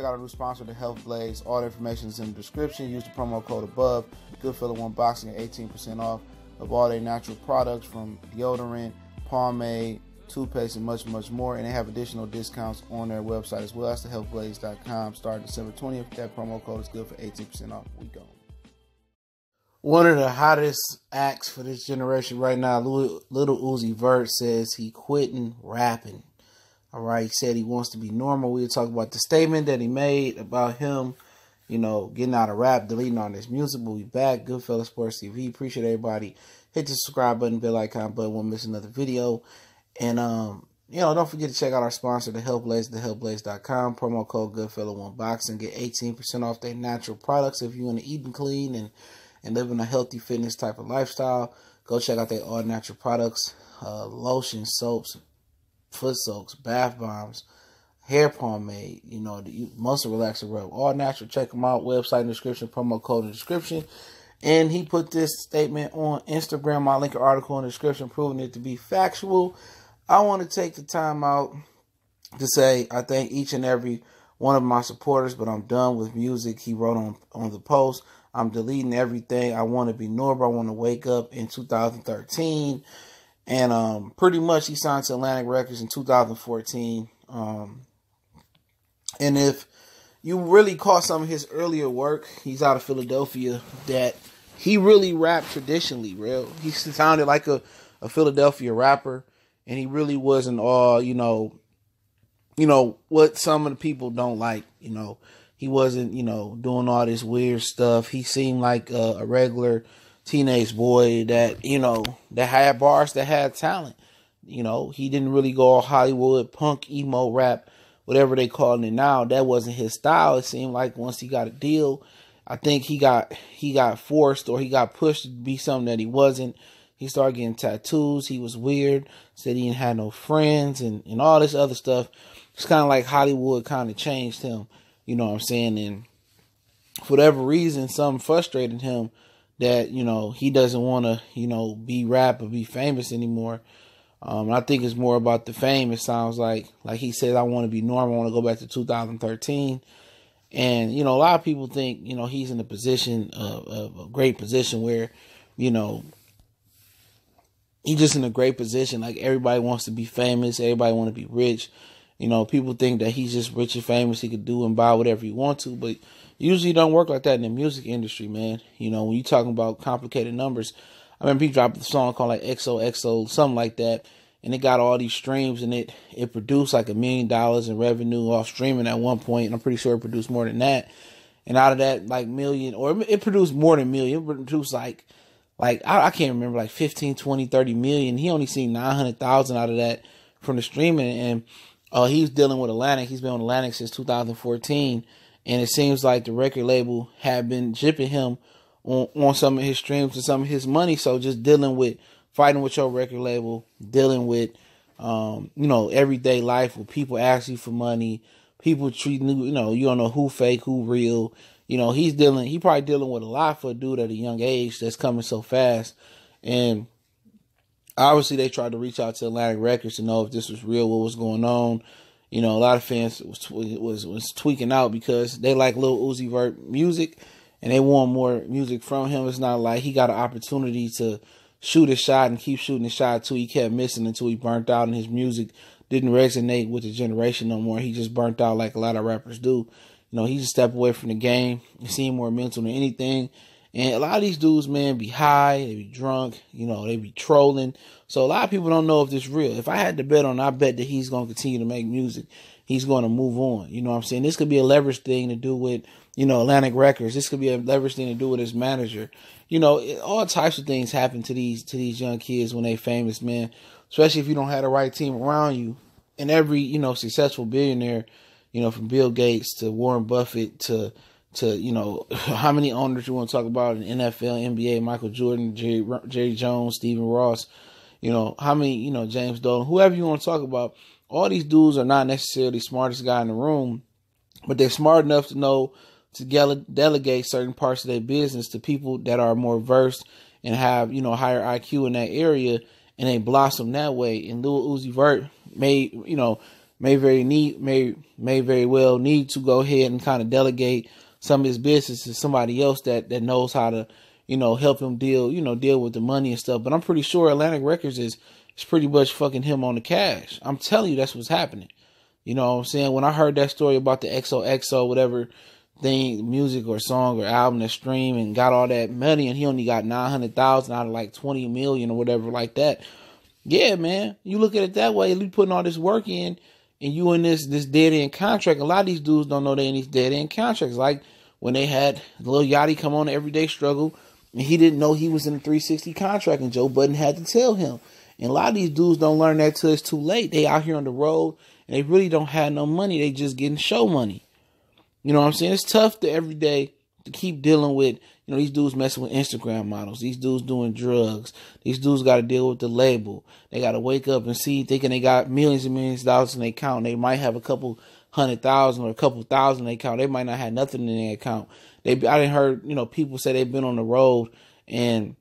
out our new sponsor, the Health Blaze. All the information is in the description. Use the promo code above. Goodfellow One Boxing at 18% off of all their natural products from deodorant, pomade, toothpaste, and much, much more. And they have additional discounts on their website as well. That's thehealthblaze.com. Starting December 20th. That promo code is good for 18% off. We go. One of the hottest acts for this generation right now, Lil Uzi Vert, says he quitting rapping. All right, he said he wants to be normal. We'll talk about the statement that he made about him, getting out of rap, deleting all this music. We'll be back. Goodfellas Sports TV. Appreciate everybody. Hit the subscribe button, bell icon button. Won't miss another video. And, don't forget to check out our sponsor, The Health Blaze, thehealthblaze.com. Promo code Goodfellow One Boxing. Get 18% off their natural products if you want to eat and clean and living a healthy fitness type of lifestyle. Go check out their all natural products, lotions, soaps, foot soaks, bath bombs, hair pomade, muscle relaxer rub, all natural. Check them out. Website in the description, promo code in the description. And he put this statement on Instagram. I'll link an article in the description proving it to be factual. I want to take the time out to say I thank each and every one of my supporters, but I'm done with music. He wrote on the post, I'm deleting everything. I want to be normal. I want to wake up in 2013. And pretty much he signed to Atlantic Records in 2014. And if you really caught some of his earlier work, he's out of Philadelphia, that he really rapped traditionally, real. He sounded like a Philadelphia rapper, and he really wasn't all, what some of the people don't like, He wasn't, doing all this weird stuff. He seemed like a regular teenage boy that, that had bars, that had talent. He didn't really go all Hollywood, punk, emo, rap, whatever they calling it now. That wasn't his style. It seemed like once he got a deal, I think he got forced, or he got pushed to be something that he wasn't. He started getting tattoos. He was weird. Said he didn't have no friends and all this other stuff. It's kind of like Hollywood kind of changed him. You know what I'm saying? And for whatever reason, something frustrated him that, he doesn't want to, be rap or be famous anymore. I think it's more about the fame. It sounds like he said, I want to be normal. I want to go back to 2013. And, a lot of people think, he's in a position of a great position where, he's just in a great position. Like, everybody wants to be famous. Everybody want to be rich. People think that he's just rich and famous. He could do and buy whatever he wants to, but usually don't work like that in the music industry, man. When you're talking about complicated numbers, I remember he dropped a song called like XOXO, something like that, and it got all these streams, and it produced like $1 million in revenue off streaming at one point, and I'm pretty sure it produced more than that. And out of that, like million, or it produced more than million, it produced like I can't remember, like 15, 20, 30 million. He only seen 900,000 out of that from the streaming, and he's dealing with Atlantic. He's been on Atlantic since 2014. And it seems like the record label had been jipping him on some of his streams and some of his money. So just fighting with your record label, dealing with, everyday life where people ask you for money, people treating you, you don't know who fake, who real. He probably dealing with a lot for a dude at a young age that's coming so fast. And obviously they tried to reach out to Atlantic Records to know if this was real, what was going on. A lot of fans was tweaking out because they like Lil Uzi Vert music and they want more music from him. It's not like he got an opportunity to shoot a shot and keep shooting a shot until he kept missing, until he burnt out and his music didn't resonate with the generation no more. He just burnt out like a lot of rappers do. He just stepped away from the game. He seemed more mental than anything. And a lot of these dudes, man, be high, they be drunk, they be trolling. So a lot of people don't know if this is real. If I had to bet on, I bet that he's going to continue to make music. He's going to move on. You know what I'm saying? This could be a leverage thing to do with, Atlantic Records. This could be a leverage thing to do with his manager. All types of things happen to these young kids when they famous, man. Especially if you don't have the right team around you. And every, successful billionaire, from Bill Gates to Warren Buffett to how many owners you want to talk about in NFL, NBA, Michael Jordan, Jerry Jones, Stephen Ross, how many, James Dolan, whoever you want to talk about. All these dudes are not necessarily the smartest guy in the room, but they're smart enough to know to delegate certain parts of their business to people that are more versed and have, higher IQ in that area, and they blossom that way. And Lil Uzi Vert made, may very well need to go ahead and kind of delegate some of his business to somebody else that knows how to, help him deal with the money and stuff. But I'm pretty sure Atlantic Records is pretty much fucking him on the cash. I'm telling you, that's what's happening. You know what I'm saying? When I heard that story about the XOXO, whatever thing, music or song or album that streamed and got all that money, and he only got 900,000 out of like 20 million or whatever like that. Yeah, man, you look at it that way. You putting all this work in, and you in this dead end contract. A lot of these dudes don't know they in these dead end contracts. Like when they had Lil Yachty come on the Everyday Struggle, and he didn't know he was in a 360 contract, and Joe Budden had to tell him. And a lot of these dudes don't learn that till it's too late. They out here on the road, and they really don't have no money. They just getting show money. You know what I'm saying? It's tough to every day to keep dealing with, these dudes messing with Instagram models. These dudes doing drugs. These dudes got to deal with the label. They got to wake up and see, thinking they got millions and millions of dollars in their account. They might have a couple 100,000 or a couple thousand in their account. They might not have nothing in their account. I didn't heard, people say they've been on the road and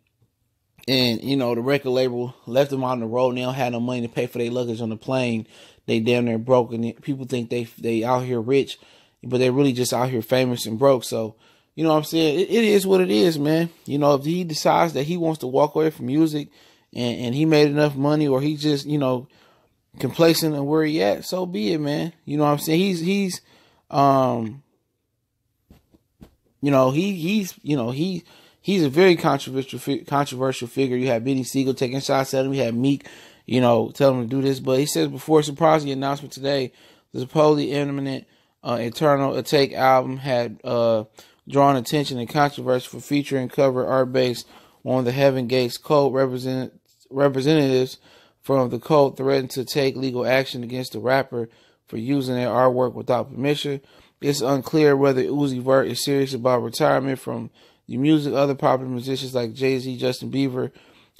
the record label left them on the road and they don't have no money to pay for their luggage on the plane. They damn near broke, and people think they out here rich, but they're really just out here famous and broke. So, you know what I'm saying? It is what it is, man. If he decides that he wants to walk away from music and he made enough money, or he just, complacent and where he at, so be it, man. You know what I'm saying? He's a very controversial figure. You have Benny Siegel taking shots at him. You have Meek, telling him to do this. But he says before surprising the announcement today, the supposedly imminent Eternal Atake album had drawn attention and controversy for featuring cover art based on the Heaven Gates cult. Representatives from the cult threatened to take legal action against the rapper for using their artwork without permission. It's unclear whether Uzi Vert is serious about retirement from the music. Other popular musicians like Jay-Z, Justin Bieber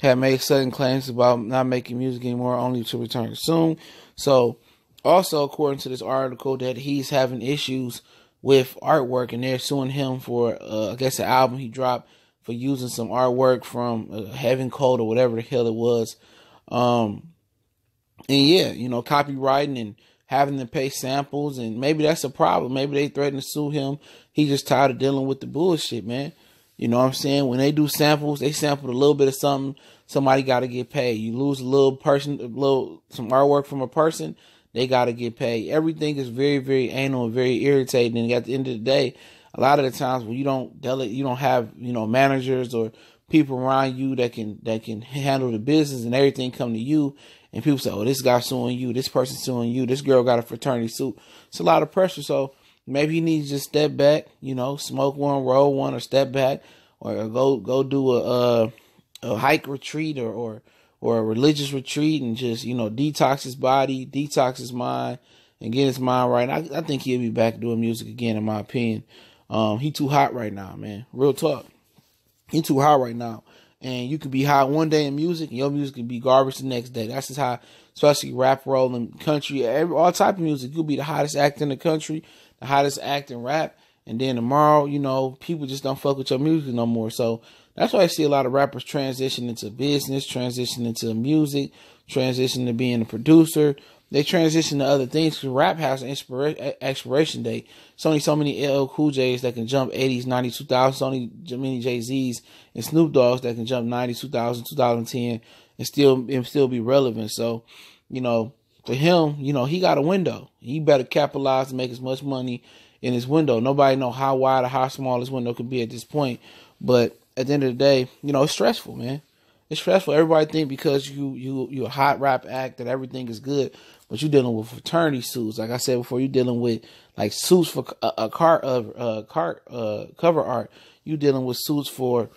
have made sudden claims about not making music anymore, only to return soon. So, also, according to this article, that he's having issues with artwork, and they're suing him for, I guess, an album he dropped for using some artwork from Heaven Code or whatever the hell it was. And yeah, copywriting and having to pay samples, and maybe that's a problem. Maybe they threaten to sue him. He just tired of dealing with the bullshit, man. You know what I'm saying? When they do samples, they sampled a little bit of something. Somebody got to get paid. You lose some artwork from a person, they got to get paid. Everything is very, very anal and very irritating. And at the end of the day, a lot of the times when you don't have, managers or people around you that can handle the business, and everything come to you, and people say, oh, this guy's suing you, this person's suing you, this girl got a fraternity suit. It's a lot of pressure. So maybe he needs to just step back, smoke one, roll one, or step back, or go do a hike retreat or a religious retreat, and just, detox his body, detox his mind, and get his mind right. I think he'll be back doing music again, in my opinion. He too hot right now, man. Real talk. He too hot right now. And you could be hot one day in music, and your music could be garbage the next day. That's just how, especially rap, roll, and country, all type of music. You'll be the hottest act in the country, the hottest act in rap, and then tomorrow, people just don't fuck with your music no more. So that's why I see a lot of rappers transition into business, transition into music, transition to being a producer. They transition to other things because rap has an expiration date. It's only so many LL Cool J's that can jump 80s, 90s, 2000s. It's only so many Jay-Z's and Snoop Dogg's that can jump 90s, 2000, 2010 and still be relevant. So, for him, he got a window. He better capitalize and make as much money in his window. Nobody know how wide or how small his window could be at this point. But at the end of the day, it's stressful, man. It's stressful. Everybody think because you a hot rap act that everything is good, but you're dealing with fraternity suits. Like I said before, you're dealing with like suits for cover art. You dealing with suits for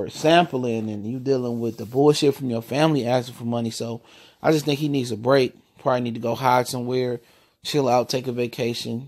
sampling, and you dealing with the bullshit from your family asking for money. So I just think he needs a break. Probably need to go hide somewhere, chill out, take a vacation.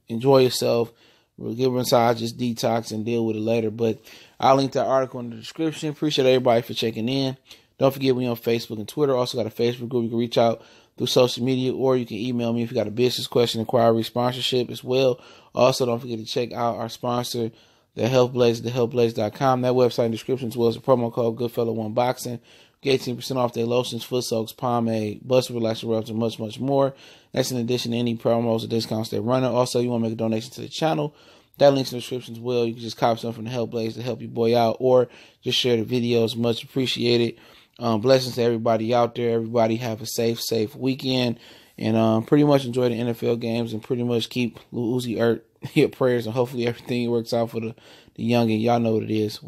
Enjoy yourself. We'll give inside, just detox and deal with it later. But I'll link that article in the description. Appreciate everybody for checking in. Don't forget, we on Facebook and Twitter. Also got a Facebook group. You can reach out through social media, or you can email me if you got a business question, inquiry, sponsorship as well. Also, don't forget to check out our sponsor, The Health Blaze, thehealthblaze.com. That website in the description, as well as the promo code Goodfella1Boxing. Get 18% off their lotions, foot soaks, pomade, busted relaxer rubs, and much, much more. That's in addition to any promos or discounts they're running. Also, you want to make a donation to the channel. That link's in the description as well. You can just copy something from the Help Blaze to help your boy out, or just share the videos. Much appreciated. Blessings to everybody out there. Everybody have a safe weekend. And pretty much enjoy the NFL games, and pretty much keep Lil Uzi Vert your prayers, and hopefully everything works out for the youngin'. Y'all know what it is.